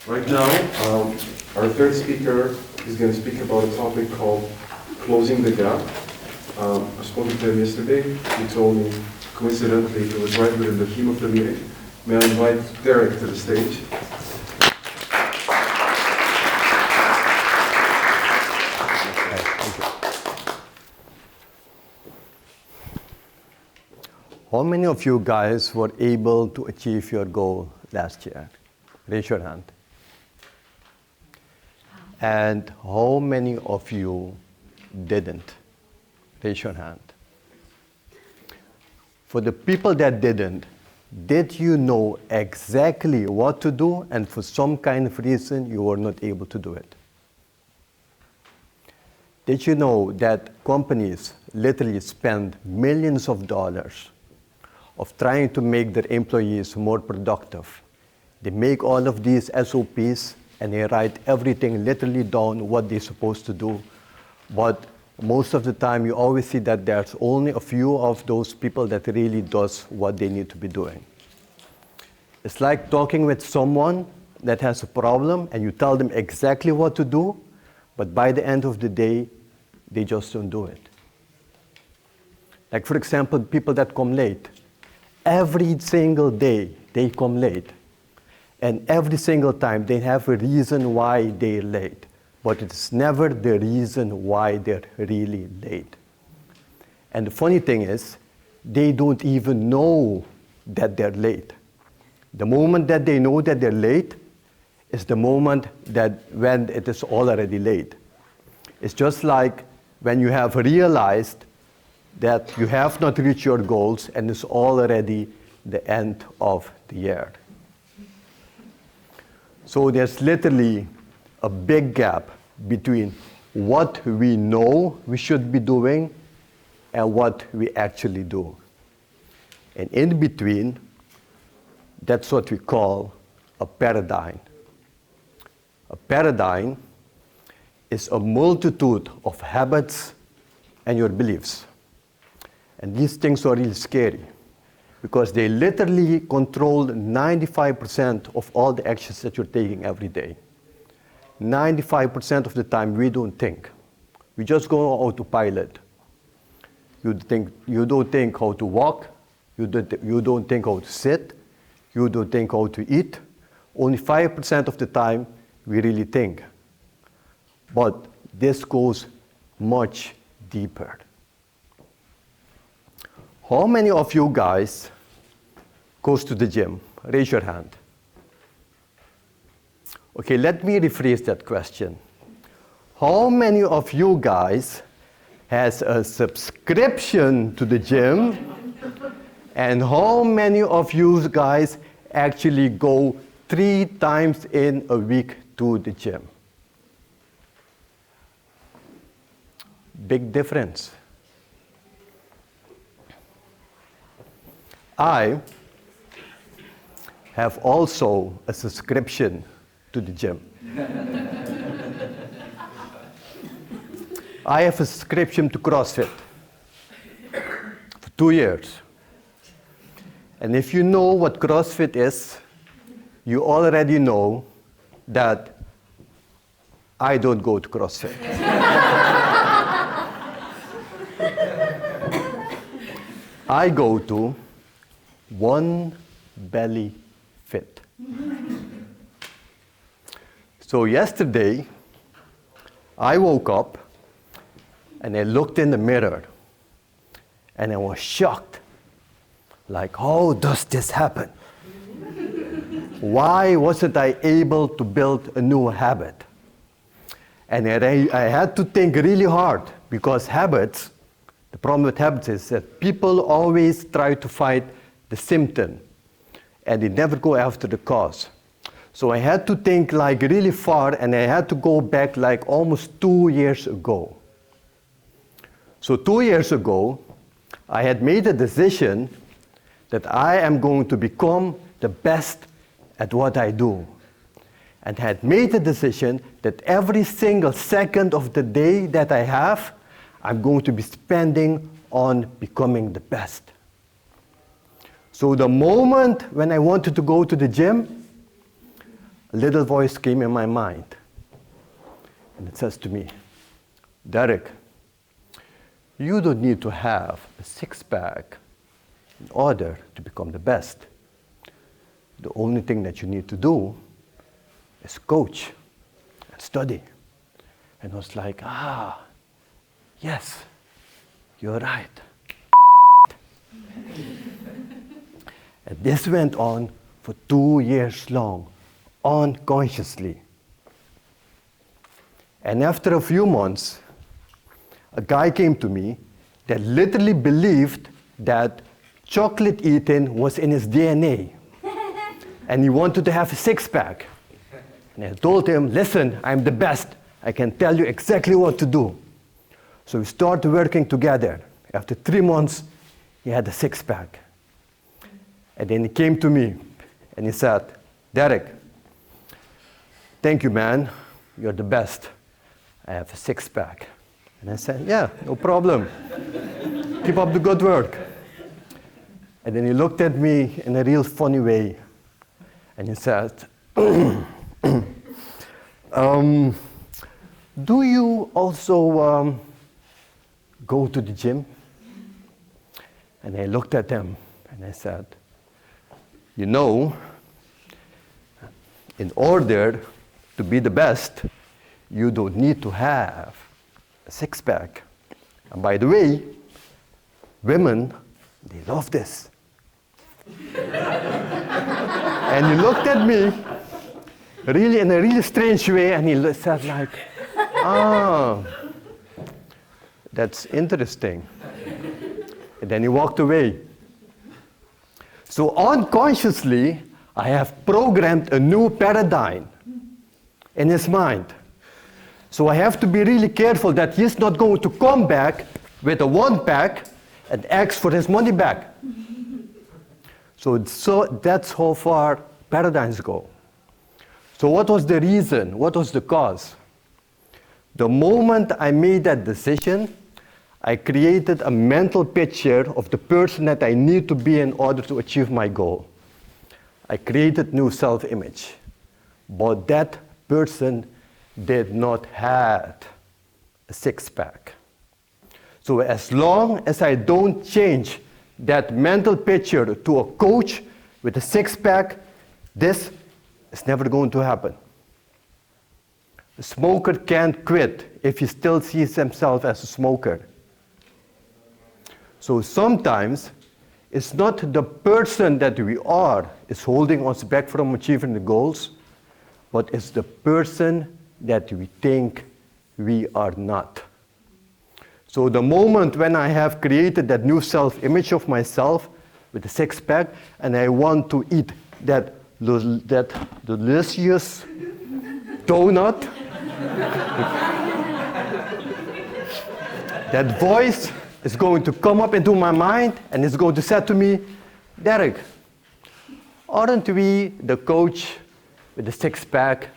Right now, our third speaker is going to speak about a topic called closing the gap. I spoke to him yesterday. He told me, coincidentally, it was right within the theme of the meeting. May I invite Derek to the stage? How many of you guys were able to achieve your goal last year? Raise your hand. And how many of you didn't? Raise your hand. For the people that didn't, did you know exactly what to do and for some kind of reason you were not able to do it? Did you know that companies literally spend millions of dollars of trying to make their employees more productive? They make all of these SOPs and they write everything literally down what they're supposed to do. But most of the time you always see that there's only a few of those people that really does what they need to be doing. It's like talking with someone that has a problem and you tell them exactly what to do, but by the end of the day, they just don't do it. Like for example, people that come late. Every single day they come late. And every single time they have a reason why they're late. But it's never the reason why they're really late. And the funny thing is, they don't even know that they're late. The moment that they know that they're late is the moment that when it is already late. It's just like when you have realized that you have not reached your goals and it's already the end of the year. So there's literally a big gap between what we know we should be doing and what we actually do. And in between, that's what we call a paradigm. A paradigm is a multitude of habits and your beliefs. And these things are really scary because they literally control 95% of all the actions that you're taking every day. 95% of the time we don't think. We just go on autopilot. You don't think how to walk, you don't think how to sit, you don't think how to eat. Only 5% of the time we really think. But this goes much deeper. How many of you guys goes to the gym? Raise your hand. Okay, let me rephrase that question. How many of you guys has a subscription to the gym? And how many of you guys actually go 3 times in a week to the gym? Big difference. I have also a subscription to the gym. I have a subscription to CrossFit for 2 years. And if you know what CrossFit is, you already know that I don't go to CrossFit. I go to One Belly Fit. So yesterday, I woke up and I looked in the mirror and I was shocked. Like, how does this happen? Why wasn't I able to build a new habit? And I had to think really hard because habits, the problem with habits is that people always try to fight the symptom and they never go after the cause. So I had to think like really far and I had to go back like almost 2 years ago. So 2 years ago, I had made a decision that I am going to become the best at what I do. And had made the decision that every single second of the day that I have, I'm going to be spending on becoming the best. So the moment when I wanted to go to the gym, a little voice came in my mind. And it says to me, Derek, you don't need to have a six-pack in order to become the best. The only thing that you need to do is coach and study. And I was like, yes, you're right. And this went on for 2 years long, unconsciously. And after a few months, a guy came to me that literally believed that chocolate eating was in his DNA. And he wanted to have a six-pack. And I told him, listen, I'm the best. I can tell you exactly what to do. So we started working together. After 3 months, he had a six-pack. And then he came to me and he said, Derek, thank you, man. You're the best. I have a six-pack. And I said, yeah, no problem. Keep up the good work. And then he looked at me in a real funny way. And he said, do you also go to the gym? And I looked at him and I said, you know, in order to be the best, you don't need to have a six-pack. And by the way, women, they love this. And he looked at me really in a really strange way and he said like, that's interesting. And then he walked away. So unconsciously, I have programmed a new paradigm in his mind. So I have to be really careful that he's not going to come back with a one-pack and ask for his money back. So that's how far paradigms go. So what was the reason? What was the cause? The moment I made that decision, I created a mental picture of the person that I need to be in order to achieve my goal. I created new self-image. But that person did not have a six-pack. So as long as I don't change that mental picture to a coach with a six-pack, this is never going to happen. A smoker can't quit if he still sees himself as a smoker. So sometimes it's not the person that we are is holding us back from achieving the goals, but it's the person that we think we are not. So the moment when I have created that new self-image of myself with a six-pack, and I want to eat that delicious donut, that voice is going to come up into my mind and it's going to say to me, Derek, aren't we the coach with the six-pack?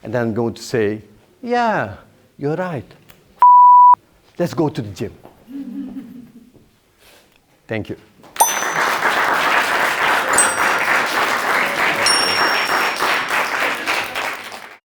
And then I'm going to say, yeah, you're right. Let's go to the gym. Thank you.